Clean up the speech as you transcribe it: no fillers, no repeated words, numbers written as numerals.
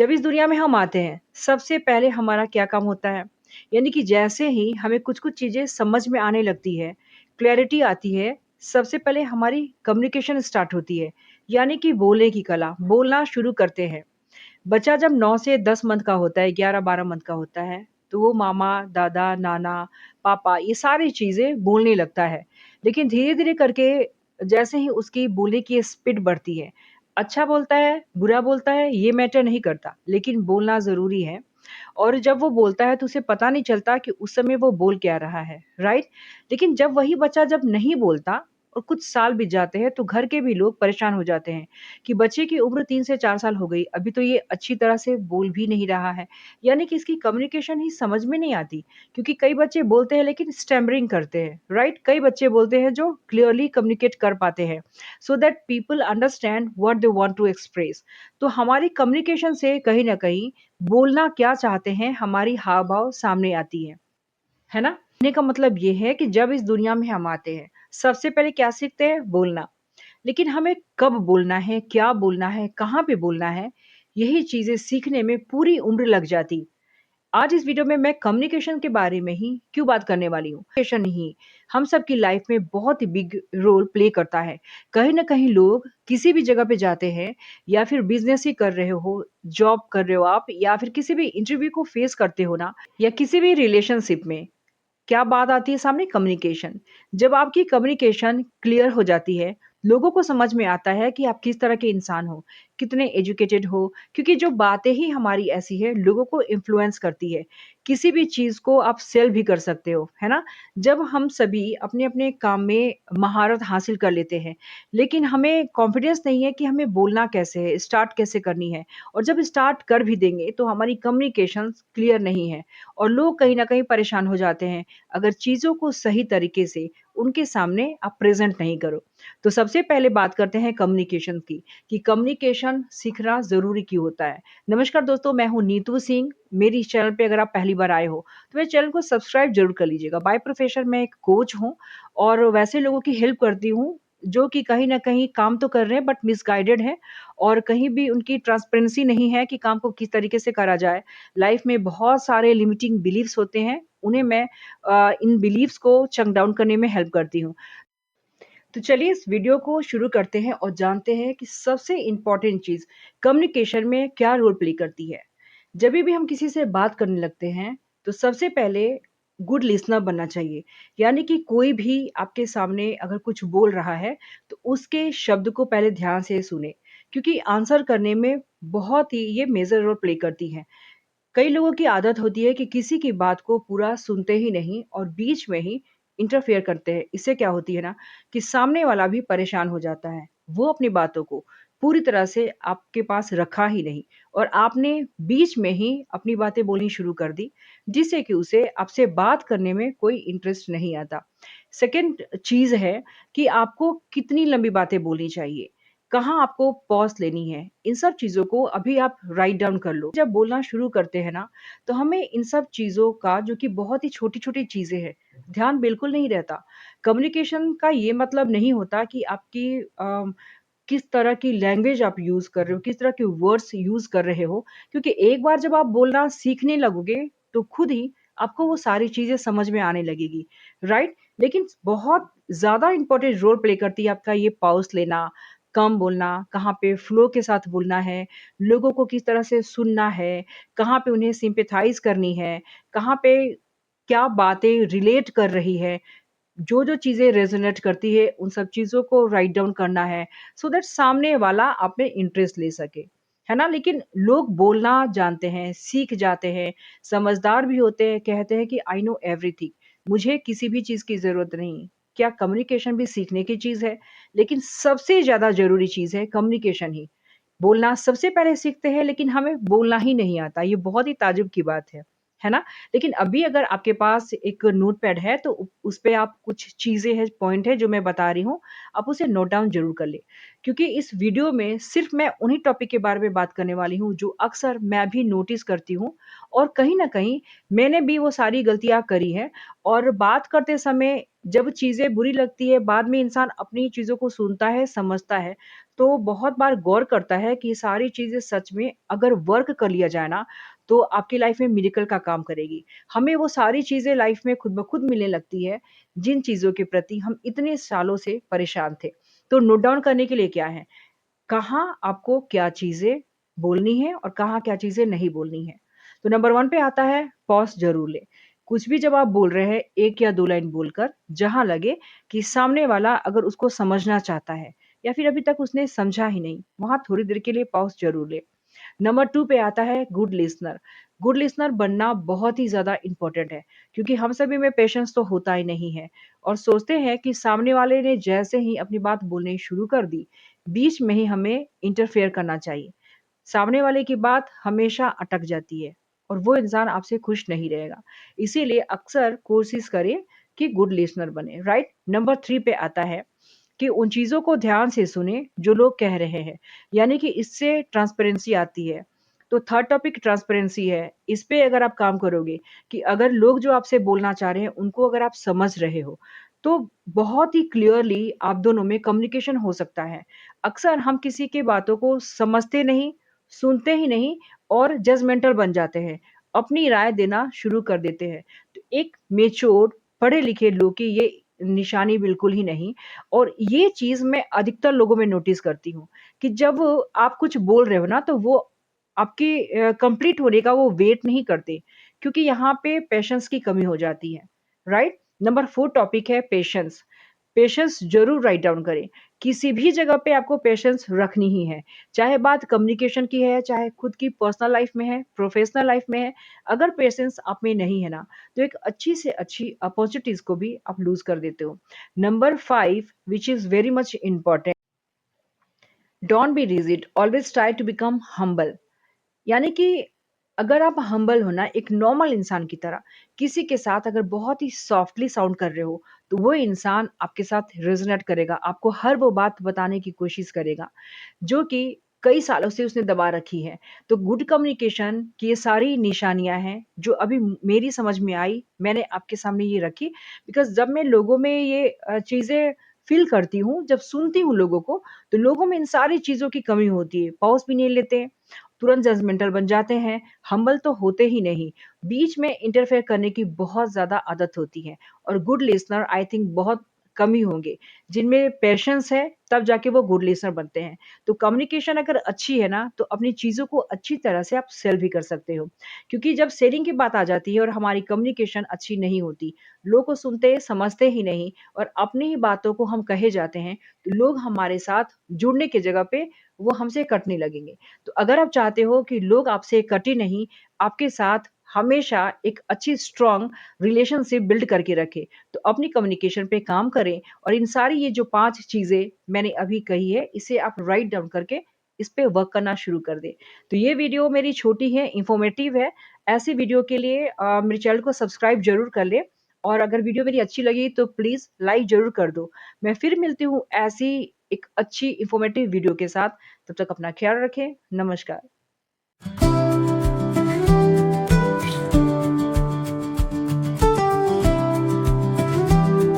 जब इस दुनिया में हम आते हैं, सबसे पहले हमारा क्या काम होता है? यानी कि जैसे ही हमें कुछ-कुछ चीज़ें समझ में आने लगती है, क्लैरिटी आती है, सबसे पहले हमारी कम्युनिकेशन स्टार्ट होती है, यानी कि बोलने की कला, बोलना शुरू करते हैं। बच्चा जब 9 से 10 मंथ का होता है, 11-12 मंथ का होता है, तो वो मामा, दादा, नाना, पापा ये सारी चीज़ें बोलने लगता है। लेकिन धीरे-धीरे करके जैसे ही उसकी बोलने की स्पीड बढ़ती है, अच्छा बोलता है, बुरा बोलता है, ये मैटर नहीं करता, लेकिन बोलना ज़रूरी है। और जब वो बोलता है तो उसे पता नहीं चलता कि उस समय वो बोल क्या रहा है, राइट? लेकिन जब वही बच्चा जब नहीं बोलता और कुछ साल बीत जाते हैं तो घर के भी लोग परेशान हो जाते हैं कि बच्चे की उम्र 3 से 4 साल हो गई, अभी तो ये अच्छी तरह से बोल भी नहीं रहा है। यानी कि इसकी कम्युनिकेशन ही समझ में नहीं आती क्योंकि कई बच्चे बोलते हैं लेकिन स्टैमरिंग करते हैं, राइट? कई बच्चे बोलते हैं जो क्लियरली कम्युनिकेट कर पाते हैं so that people understand what they want to express. तो हमारी कम्युनिकेशन से कहीं न कहीं बोलना क्या चाहते हैं, हमारी हाव-भाव सामने आती है ना? कहने का मतलब ये है कि जब इस दुनिया में हम आते हैं, सबसे पहले क्या सीखते हैं? बोलना। लेकिन हमें कब बोलना है, क्या बोलना है, कहाँ पे बोलना है, यही चीज़ें सीखने में पूरी उम्र लग जाती। आज इस वीडियो में मैं कम्युनिकेशन के बारे में ही क्यों बात करने वाली हूँ। कम्युनिकेशन ही हम सबकी लाइफ में बहुत ही बिग रोल प्ले करता है। कहीं न कहीं लोग किसी भी जगह पे जाते हैं या फिर बिज़नेस ही कर रहे हो, जॉब कर रहे हो आप या फिर किसी भी इंटरव्यू को फेस करते हो ना या किसी भी रिलेशनशिप में क्या बात आती है सामने? कम्युनिकेशन। जब आपकी कम्युनिकेशन क्लियर हो जाती है, लोगों को समझ में आता है कि आप किस तरह के इंसान हो, कितने एजुकेटेड हो, क्योंकि जो बातें ही हमारी ऐसी है, लोगों को इन्फ्लुएंस करती है। किसी भी चीज़ को आप सेल भी कर सकते हो, है ना? जब हम सभी अपने-अपने काम में महारत हासिल कर लेते हैं, लेकिन हमें कॉन्फिडेंस नहीं है कि हमें बोलना कैसे है, स्टार्ट कैसे करनी है और जब स्टार्ट कर भी देंगे, तो हमारी कम्युनिकेशन क्लियर नहीं है और लोग कहीं न कहीं परेशान हो जाते हैं। अगर चीज़ों को सही तरीके से उनके सामने आप प्रेज़ेंट नहीं करो। तो सबसे पहले बात करते हैं कम्युनिकेशन की, कि कम्युनिकेशन सीखना ज़रूरी क्यों होता है। नमस्कार दोस्तों, मैं हूँ नीतू सिंह। मेरी इस चैनल पे अगर आप पहली बार आए हो, तो मेरे चैनल को सब्सक्राइब ज़रूर कर लीजिएगा। बाय प्रोफ़ेशन मैं एक कोच हूँ और वैसे लोगों की हेल्प करती हूँ, जो कि कहीं न कहीं काम तो कर रहे हैं बट मिसगाइडेड हैं और कहीं भी उनकी ट्रांसपेरेंसी नहीं है कि काम को किस तरीके से करा जाए। लाइफ़ में बहुत सारे लिमिटिंग बिलीफ्स होते हैं, उन्हें मैं इन बिलीव्स को चक डाउन करने में हेल्प करती हूँ। तो चलिए इस वीडियो को शुरू करते हैं और जानते हैं कि सबसे इम्पोर्टेंट चीज़ कम्युनिकेशन में क्या रोल प्ले करती है। जभी भी हम किसी से बात करने लगते हैं, तो सबसे पहले गुड लिसनर बनना चाहिए। यानी कि कोई भी आपके सामने अगर कुछ बोल रहा है, तो उसके शब्द को पहले ध्यान से सुनें, क्योंकि आंसर करने में बहुत ही ये मेजर रोल प्ले करती है। कई लोगों की आदत होती है कि किसी की बात को पूरा सुनते ही नहीं और बीच में ही इंटरफेयर करते हैं। इससे क्या होती है ना कि सामने वाला भी परेशान हो जाता है। वो अपनी बातों को पूरी तरह से आपके पास रखा ही नहीं और आपने बीच में ही अपनी बातें बोलनी शुरू कर दी, जिससे कि उसे आपसे बात करने में कोई इंटरेस्ट नहीं आता। सेकंड चीज़ है कि आपको कितनी लंबी बातें बोलनी चाहिए। कहाँ आपको पॉज़ लेनी है, इन सब चीज़ों को अभी आप राइट डाउन कर लो। जब बोलना शुरू करते हैं ना, तो हमें इन सब चीज़ों का जो कि बहुत ही छोटी-छोटी चीज़ें हैं, ध्यान बिल्कुल नहीं रहता। कम्युनिकेशन का ये मतलब नहीं होता कि आपकी किस तरह की लैंग्वेज आप यूज़ कर रहे हो, किस तरह के वर्ड्स यूज़ कर रहे हो, क्योंकि एक बार जब आप बोलना सीखने लगोगे, तो खुद ही आपको वो सारी चीज़ें समझ में आने लगेगी, राइट? लेकिन बहुत ज़्यादा इम्पोर्टेंट रोल प्ले करती है आपका ये पॉज़ लेना, कम बोलना, कहाँ पे फ्लो के साथ बोलना है, लोगों को किस तरह से सुनना है, कहाँ पे उन्हें सिम्पैथाइज़ करनी है, कहाँ पे क्या बातें रिलेट कर रही है। जो-जो चीज़ें रेज़ोनेट करती है, उन सब चीज़ों को राइट डाउन करना है, सो दैट सामने वाला आप में इंटरेस्ट ले सके, है ना? लेकिन लोग बोलना जानते हैं, सीख जाते हैं, समझदार भी होते हैं, कहते हैं कि आई नो एवरीथिंग, मुझे किसी भी चीज़ की ज़रूरत नहीं। क्या कम्युनिकेशन भी सीखने की चीज़ है? लेकिन सबसे ज़्यादा ज़रूरी चीज़ है कम्युनिकेशन ही। बोलना सबसे पहले सीखते हैं, लेकिन हमें बोलना ही नहीं आता, ये बहुत ही ताज्जुब की बात है ना? लेकिन अभी अगर आपके पास एक नोटपैड है तो उ उस पे आप कुछ चीज़ें हैं, पॉइंट है जो मैं बता रही हूँ, आप उसे नोट डाउन ज़रूर कर लें। क्योंकि इस वीडियो में सिर्फ़ मैं उन्हीं टॉपिक के बारे में बात करने वाली हूँ जो अक्सर मैं भी नोटिस करती हूँ और कहीं न कहीं मैंने भी वो सारी गलतियाँ करी हैं और बात करते समय जब चीज़ें बुरी लगती है, बाद में इंसान अपनी चीज़ों को सुनता है, समझता है, तो बहुत बार गौर करता है कि ये सारी चीज़ें सच में अगर वर्क कर लिया जाए ना, तो आपकी लाइफ़ में मिरेकल का काम करेगी। हमें वो सारी चीज़ें लाइफ़ में खुद ब खुद मिलने लगती है, जिन चीज़ों के प्रति हम इतने सालों से परेशान थे। तो नोट डाउन करने के लिए क्या है, कहाँ आपको क्या चीज़ें बोलनी है और कहाँ क्या चीज़ें नहीं बोलनी है। तो नंबर 1 पे आता है पॉज़ ज़रूर लें। कुछ भी जब आप बोल रहे हैं 1 या 2 लाइन बोलकर, जहाँ लगे कि सामने वाला अगर उसको समझना चाहता है या फिर अभी तक उसने समझा ही नहीं, वहाँ थोड़ी देर के लिए पॉज़ ज़रूर लें। नंबर 2 पे आता है गुड लिस्टनर। गुड लिस्टनर बनना बहुत ही ज़्यादा इम्पोर्टेंट है, क्योंकि हम सभी में पेशेंस तो होता ही नहीं है और सोचते हैं कि सामने वाले ने जैसे ही अपनी बात बोलनी शुरू कर दी, बीच में ही हमें इंटरफेयर करना चाहिए। सामने वाले की बात हमेशा अटक जाती है और वो इंसान आपसे खुश नहीं रहेगा। इसीलिए अक्सर कोशिश करें कि गुड लिस्टनर बने, राइट? नंबर 3 पे आता है कि उन चीज़ों को ध्यान से सुनें जो लोग कह रहे हैं, यानी कि इससे ट्रांसपेरेंसी आती है। तो थर्ड टॉपिक ट्रांसपेरेंसी है। इस पे अगर आप काम करोगे कि अगर लोग जो आपसे बोलना चाह रहे हैं, उनको अगर आप समझ रहे हो, तो बहुत ही क्लियरली आप दोनों में कम्युनिकेशन हो सकता है। अक्सर हम किसी की बातों को समझते नहीं, सुनते ही नहीं और जजमेंटल बन जाते हैं। अपनी राय देना शुरू कर देते हैं। तो एक मैच्योर पढ़े-लिखे लोग की ये निशानी बिल्कुल ही नहीं और ये चीज़ मैं अधिकतर लोगों में नोटिस करती हूँ कि जब आप कुछ बोल रहे हो ना, तो वो आपके कंप्लीट होने का वो वेट नहीं करते, क्योंकि यहाँ पे पेशेंस की कमी हो जाती है, राइट? नंबर 4 टॉपिक है पेशेंस। पेशेंस ज़रूर राइट डाउन करें। किसी भी जगह पे आपको पेशेंस रखनी ही है। चाहे बात कम्युनिकेशन की है, चाहे खुद की पर्सनल लाइफ़ में है, प्रोफ़ेशनल लाइफ़ में है। अगर पेशेंस आप में नहीं है ना, तो एक अच्छी से अच्छी अपॉर्च्युनिटीज़ को भी आप लूज़ कर देते हो। Number 5 which is very much important, don't be rigid, always try to become humble. यानी कि अगर आप हम्बल हो ना एक नॉर्मल इंसान की तरह, किसी के साथ अगर बहुत ही सॉफ्टली साउंड कर रहे हो, तो वो इंसान आपके साथ रेज़ोनेट करेगा, आपको हर वो बात बताने की कोशिश करेगा, जो कि कई सालों से उसने दबा रखी है। तो गुड कम्युनिकेशन की ये सारी निशानियाँ हैं, जो अभी मेरी समझ में आई, मैंने आपके सामने ये रखी बिकॉज़ जब मैं लोगों में ये चीज़ें फ़ील करती हूँ, जब सुनती हूँ लोगों को, तो लोगों में इन सारी चीज़ों की कमी होती है। पॉज़ भी नहीं लेते, तुरंत जजमेंटल बन जाते हैं, हम्बल तो होते ही नहीं, बीच में इंटरफेयर करने की बहुत ज़्यादा आदत होती है और गुड लिस्टनर आई थिंक बहुत कम ही होंगे, जिनमें पेशेंस है तब जाके वो गुड लिस्टनर बनते हैं। तो कम्युनिकेशन अगर अच्छी है ना, तो अपनी चीज़ों को अच्छी तरह से आप सेल भी कर सकते हो, क्योंकि जब सेलिंग की बात आ जाती है और हमारी कम्युनिकेशन अच्छी नहीं होती, लोग को सुनते, समझते ही नहीं और अपनी ही बातों को हम कहे जाते हैं, तो लोग हमारे साथ जुड़ने की जगह पे वो हमसे कटने लगेंगे। तो अगर आप चाहते हो कि लोग आपसे कटे नहीं, आपके साथ हमेशा एक अच्छी स्ट्रॉन्ग रिलेशनशिप बिल्ड करके रखें, तो अपनी कम्युनिकेशन पे काम करें और इन सारी ये जो 5 चीज़ें मैंने अभी कही है, इसे आप राइट डाउन करके इस पे वर्क करना शुरू कर दें। तो ये वीडियो मेरी छोटी है, इन्फॉर्मेटिव है। ऐसी वीडियो के लिए मेरे चैनल को सब्सक्राइब ज़रूर कर लें और अगर वीडियो मेरी अच्छी लगी तो प्लीज़ लाइक ज़रूर कर दो। मैं फिर मिलती हूँ ऐसी एक अच्छी इन्फॉर्मेटिव वीडियो के साथ। तब तक अपना ख्याल रखें। नमस्कार।